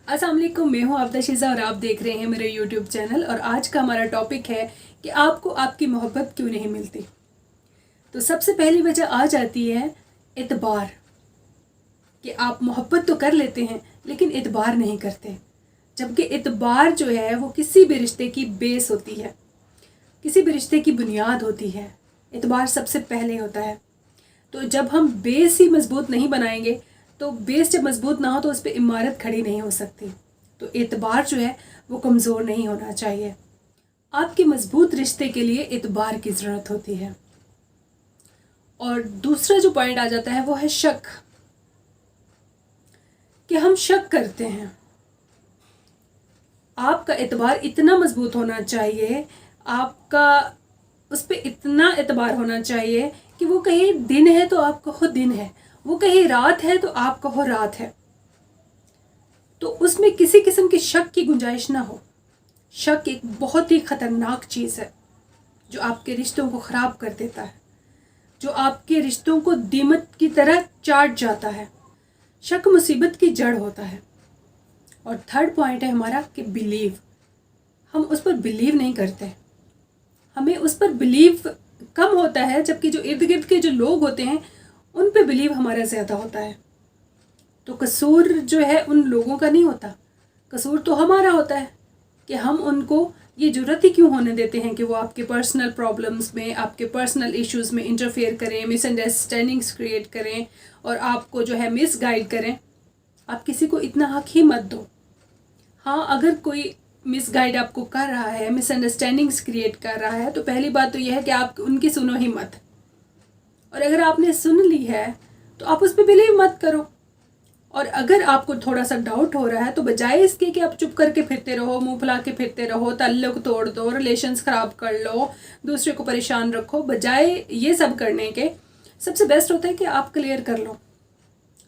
अस्सलाम वालेकुम, मैं हूँ आबदा शीज़ा और आप देख रहे हैं मेरे यूट्यूब चैनल। और आज का हमारा टॉपिक है कि आपको आपकी मोहब्बत क्यों नहीं मिलती। तो सबसे पहली वजह आ जाती है एतबार, कि आप मोहब्बत तो कर लेते हैं लेकिन एतबार नहीं करते। जबकि एतबार जो है वो किसी भी रिश्ते की बेस होती है, किसी भी रिश्ते की बुनियाद होती है। एतबार सबसे पहले होता है। तो जब हम बेस ही मजबूत नहीं बनाएंगे तो बेस जब मजबूत ना हो तो उस पर इमारत खड़ी नहीं हो सकती। तो एतबार जो है वो कमज़ोर नहीं होना चाहिए। आपके मजबूत रिश्ते के लिए एतबार की ज़रूरत होती है। और दूसरा जो पॉइंट आ जाता है वो है शक, कि हम शक करते हैं। आपका एतबार इतना मजबूत होना चाहिए, आपका उस पर इतना एतबार होना चाहिए कि वो कहीं दिन है तो आप कहो दिन है, वो कहीं रात है तो आप कहो रात है। तो उसमें किसी किस्म की शक की गुंजाइश ना हो। शक एक बहुत ही ख़तरनाक चीज़ है जो आपके रिश्तों को ख़राब कर देता है, जो आपके रिश्तों को दीमक की तरह चाट जाता है। शक मुसीबत की जड़ होता है। और थर्ड पॉइंट है हमारा कि बिलीव, हम उस पर बिलीव नहीं करते। हमें उस पर बिलीव कम होता है, जबकि जो इर्द गिर्द के जो लोग होते हैं उन पे बिलीव हमारा ज़्यादा होता है। तो कसूर जो है उन लोगों का नहीं होता, कसूर तो हमारा होता है कि हम उनको ये ज़रूरत ही क्यों होने देते हैं कि वो आपके पर्सनल प्रॉब्लम्स में, आपके पर्सनल इश्यूज़ में इंटरफेयर करें, मिसअंडरस्टैंडिंग्स क्रिएट करें और आपको जो है मिस गाइड करें। आप किसी को इतना हक ही मत दो। हाँ, अगर कोई मिस गाइड आपको कर रहा है, मिसअंडरस्टैंडिंग्स क्रिएट कर रहा है, तो पहली बात तो यह है कि आप उनकी सुनो ही मत। और अगर आपने सुन ली है तो आप उस पर बिलीव मत करो। और अगर आपको थोड़ा सा डाउट हो रहा है तो बजाय इसके कि आप चुप करके फिरते रहो, मुंह फुला के फिरते रहो, ताल्लुक तोड़ दो, रिलेशंस ख़राब कर लो, दूसरे को परेशान रखो, बजाय ये सब करने के सबसे बेस्ट होता है कि आप क्लियर कर लो।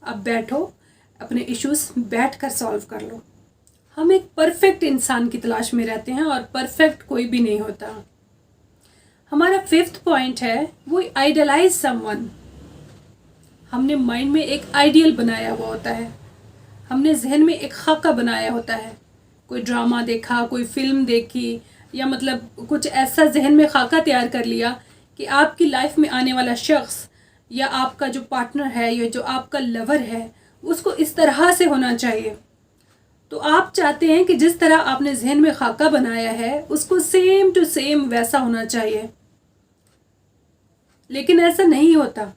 आप बैठो, अपने इश्यूज़ बैठ कर सॉल्व कर लो। हम एक परफेक्ट इंसान की तलाश में रहते हैं और परफेक्ट कोई भी नहीं होता। हमारा फिफ्थ पॉइंट है वो आइडलाइज समवन। हमने माइंड में एक आइडियल बनाया हुआ होता है, हमने जहन में एक खाका बनाया होता है। कोई ड्रामा देखा, कोई फिल्म देखी, या मतलब कुछ ऐसा जहन में खाका तैयार कर लिया कि आपकी लाइफ में आने वाला शख्स या आपका जो पार्टनर है या जो आपका लवर है उसको इस तरह से होना चाहिए। तो आप चाहते हैं कि जिस तरह आपने जहन में खाका बनाया है उसको सेम टू सेम वैसा होना चाहिए, लेकिन ऐसा नहीं होता।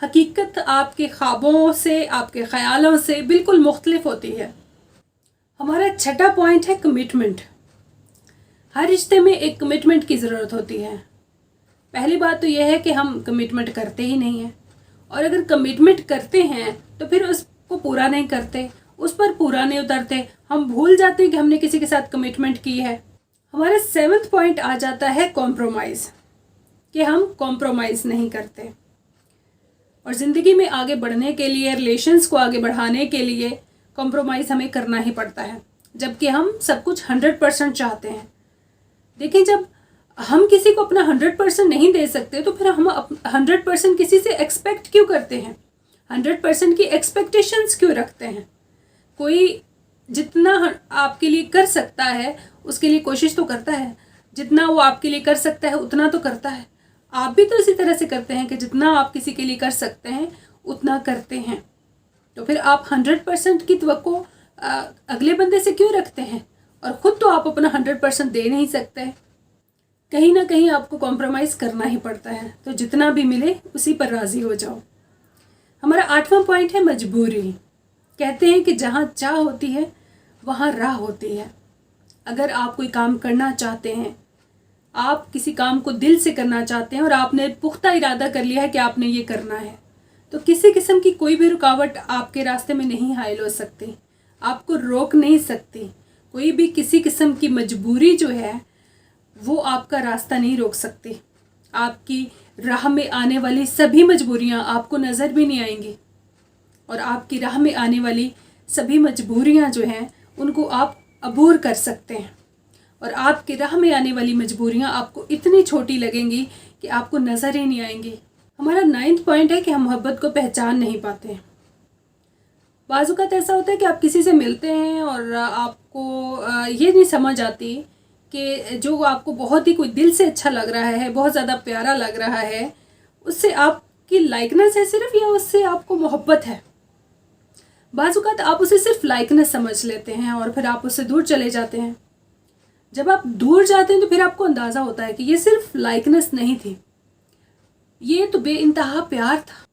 हकीकत आपके ख्वाबों से, आपके ख़यालों से बिल्कुल मुख्तलिफ होती है। हमारा छठा पॉइंट है कमिटमेंट। हर रिश्ते में एक कमिटमेंट की ज़रूरत होती है। पहली बात तो यह है कि हम कमिटमेंट करते ही नहीं हैं, और अगर कमिटमेंट करते हैं तो फिर उसको पूरा नहीं करते, उस पर पूरा नहीं उतरते, हम भूल जाते हैं कि हमने किसी के साथ कमिटमेंट की है। हमारा सेवन्थ पॉइंट आ जाता है कॉम्प्रोमाइज़, कि हम कॉम्प्रोमाइज़ नहीं करते। और ज़िंदगी में आगे बढ़ने के लिए, रिलेशंस को आगे बढ़ाने के लिए कॉम्प्रोमाइज़ हमें करना ही पड़ता है, जबकि हम सब कुछ 100% चाहते हैं। देखिए, जब हम किसी को अपना 100% नहीं दे सकते तो फिर हम 100% किसी से एक्सपेक्ट क्यों करते हैं, 100% की एक्सपेक्टेशंस क्यों रखते हैं। कोई जितना आपके लिए कर सकता है उसके लिए कोशिश तो करता है, जितना वो आपके लिए कर सकता है उतना तो करता है। आप भी तो इसी तरह से करते हैं कि जितना आप किसी के लिए कर सकते हैं उतना करते हैं। तो फिर आप 100% की तवक्को अगले बंदे से क्यों रखते हैं, और ख़ुद तो आप अपना 100% दे नहीं सकते। कहीं ना कहीं आपको कॉम्प्रोमाइज़ करना ही पड़ता है। तो जितना भी मिले उसी पर राज़ी हो जाओ। हमारा आठवां पॉइंट है मजबूरी। कहते हैं कि जहाँ चाह होती है वहाँ राह होती है। अगर आप कोई काम करना चाहते हैं, आप किसी काम को दिल से करना चाहते हैं और आपने पुख्ता इरादा कर लिया है कि आपने ये करना है, तो किसी किस्म की कोई भी रुकावट आपके रास्ते में नहीं हाइल हो सकती, आपको रोक नहीं सकती। कोई भी किसी किस्म की मजबूरी जो है वो आपका रास्ता नहीं रोक सकती। आपकी राह में आने वाली सभी मजबूरियां आपको नज़र भी नहीं आएंगी, और आपकी राह में आने वाली सभी मजबूरियां जो हैं उनको आप अबूर कर सकते हैं। और आपकी राह में आने वाली मजबूरियां आपको इतनी छोटी लगेंगी कि आपको नज़र ही नहीं आएंगी। हमारा 9th पॉइंट है कि हम मोहब्बत को पहचान नहीं पाते। बाज़ औक़ात ऐसा होता है कि आप किसी से मिलते हैं और आपको ये नहीं समझ आती कि जो आपको बहुत ही कोई दिल से अच्छा लग रहा है, बहुत ज़्यादा प्यारा लग रहा है, उससे आपकी लाइकनेस है सिर्फ, या उससे आपको मोहब्बत है। बाज़ औक़ात आप उसे सिर्फ लाइकनेस समझ लेते हैं और फिर आप उससे दूर चले जाते हैं। जब आप दूर जाते हैं तो फिर आपको अंदाज़ा होता है कि ये सिर्फ लाइकनेस नहीं थी, ये तो बेइंतहा प्यार था।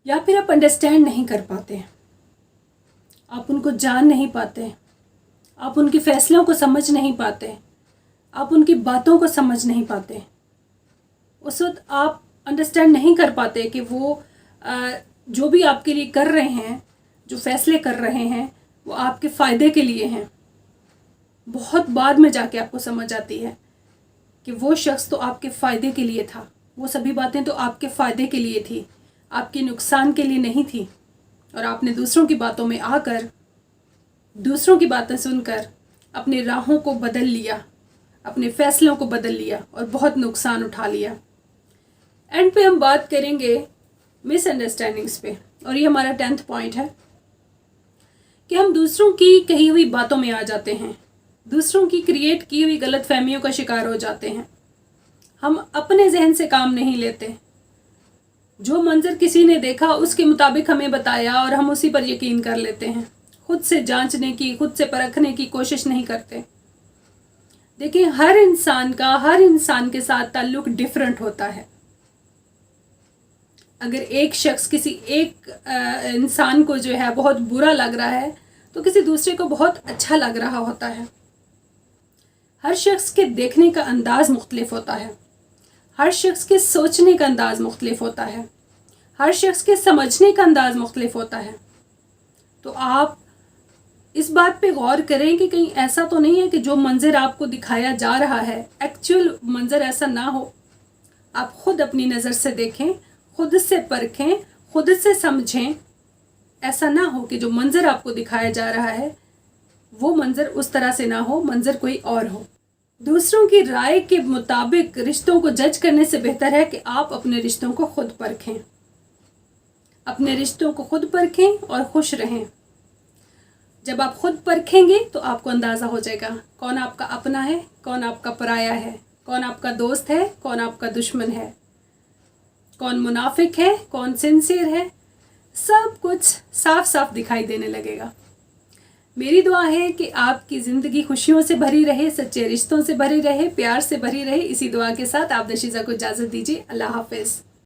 या फिर आप अंडरस्टैंड नहीं कर पाते, आप उनको जान नहीं पाते, आप उनके फैसलों को समझ नहीं पाते, आप उनकी बातों को समझ नहीं पाते। उस वक्त आप अंडरस्टैंड नहीं कर पाते कि वो जो भी आपके लिए कर रहे हैं, जो फैसले कर रहे हैं, वो आपके फ़ायदे के लिए हैं। बहुत बाद में जाके आपको समझ आती है कि वो शख्स तो आपके फ़ायदे के लिए था, वो सभी बातें तो आपके फ़ायदे के लिए थी, आपके नुकसान के लिए नहीं थी। और आपने दूसरों की बातों में आकर, दूसरों की बातें सुनकर अपनी राहों को बदल लिया, अपने फ़ैसलों को बदल लिया और बहुत नुकसान उठा लिया। एंड पे हम बात करेंगे मिसअंडरस्टैंडिंग्स पे, और ये हमारा 10th पॉइंट है कि हम दूसरों की कही हुई बातों में आ जाते हैं, दूसरों की क्रिएट की हुई गलत फहमियों का शिकार हो जाते हैं। हम अपने जहन से काम नहीं लेते, जो मंजर किसी ने देखा उसके मुताबिक हमें बताया और हम उसी पर यकीन कर लेते हैं। खुद से जांचने की, खुद से परखने की कोशिश नहीं करते। देखिए, हर इंसान के साथ ताल्लुक डिफरेंट होता है। अगर एक शख्स किसी एक इंसान को जो है बहुत बुरा लग रहा है, तो किसी दूसरे को बहुत अच्छा लग रहा होता है। हर शख्स के देखने का अंदाज़ मुख्तलिफ होता है, हर शख्स के सोचने का अंदाज़ मुख्तलिफ होता है, हर शख्स के समझने का अंदाज़ मुख्तलिफ होता है। तो आप इस बात पे गौर करें कि कहीं ऐसा तो नहीं है कि जो मंज़र आपको दिखाया जा रहा है एक्चुअल मंज़र ऐसा ना हो। आप ख़ुद अपनी नज़र से देखें, खुद से परखें, खुद से समझें। ऐसा ना हो कि जो मंज़र आपको दिखाया जा रहा है वो मंज़र उस तरह से ना हो, मंज़र कोई और हो। दूसरों की राय के मुताबिक रिश्तों को जज करने से बेहतर है कि आप अपने रिश्तों को खुद परखें, अपने रिश्तों को खुद परखें और खुश रहें। जब आप खुद परखेंगे तो आपको अंदाज़ा हो जाएगा कौन आपका अपना है, कौन आपका पराया है, कौन आपका दोस्त है, कौन आपका दुश्मन है, कौन मुनाफिक है, कौन सिंसियर है। सब कुछ साफ साफ दिखाई देने लगेगा। मेरी दुआ है कि आपकी ज़िंदगी खुशियों से भरी रहे, सच्चे रिश्तों से भरी रहे, प्यार से भरी रहे। इसी दुआ के साथ आप नशीज़ा को इजाज़त दीजिए। अल्लाह हाफ़िज़।